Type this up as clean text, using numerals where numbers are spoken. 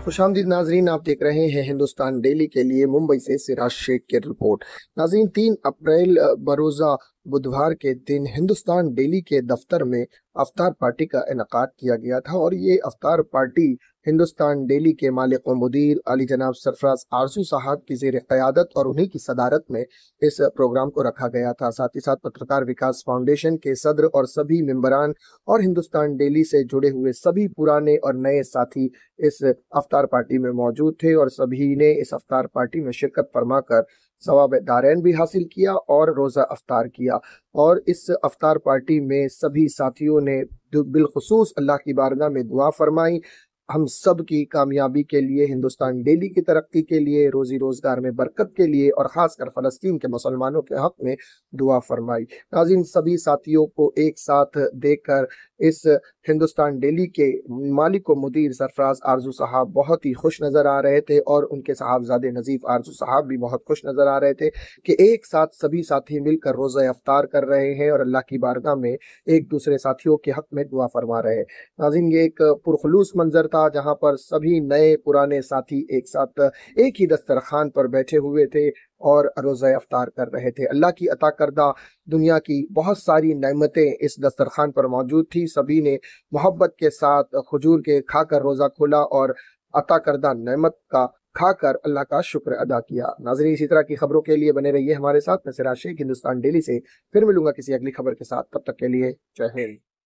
खुशामदीद नाजरीन, आप देख रहे हैं हिंदुस्तान डेली के लिए मुंबई से सिराज शेख की रिपोर्ट। नाजरीन, 3 अप्रैल बरोज़ा बुधवार के दिन हिंदुस्तान डेली के दफ्तर में अफ्तार पार्टी का इनेकाद किया गया था और ये अफ्तार पार्टी हिंदुस्तान डेली के मालिक व मुदीर अली जनाब सरफराज आरजू साहब की ज़ेर क़यादत और उन्हीं की सदारत में इस प्रोग्राम को रखा गया था। साथ ही साथ पत्रकार विकास फाउंडेशन के सदर और सभी मेंबरान और हिंदुस्तान डेली से जुड़े हुए सभी पुराने और नए साथी इस अफ्तार पार्टी में मौजूद थे और सभी ने इस अफ्तार पार्टी में शिरकत फरमाकर सवाब दारैन भी हासिल किया और रोज़ा अफ्तार किया। और इस अफ्तार पार्टी में सभी साथियों ने बिलखुसूस अल्लाह की बारगाह में दुआ फरमाई, हम सब की कामयाबी के लिए, हिंदुस्तान डेली की तरक्की के लिए, रोज़ी रोज़गार में बरकत के लिए और ख़ासकर फ़लस्तीन के मुसलमानों के हक़ में दुआ फरमाई। नाज़रीन, सभी साथियों को एक साथ देखकर इस हिंदुस्तान डेली के मालिक व मुदीर सरफराज आरजू साहब बहुत ही खुश नज़र आ रहे थे और उनके साहबजादे नज़ीफ़ आरजू साहब भी बहुत खुश नज़र आ रहे थे कि एक साथ सभी साथी मिलकर रोज़ा अफ्तार कर रहे हैं और अल्लाह की बारगाह में एक दूसरे साथियों के हक़ में दुआ फरमा रहे हैं। नाज़रीन, ये एक पुरखुलूस मंजर था जहाँ पर सभी नए पुराने साथी एक साथ एक ही दस्तरखान पर बैठे हुए थे और रोज़ा अफ्तार कर रहे थे। अल्लाह की अता करदा दुनिया की बहुत सारी नेमतें इस दस्तरखान पर मौजूद थी। सभी ने मोहब्बत के साथ खजूर के खाकर रोज़ा खोला और अता करदा नेमत का खाकर अल्लाह का शुक्र अदा किया। नाज़रीन, इसी तरह की खबरों के लिए बने रहिए हमारे साथ। मैं सिराज शेख, हिंदुस्तान डेली से फिर मिलूंगा किसी अगली खबर के साथ। तब तक के लिए जय हिंद।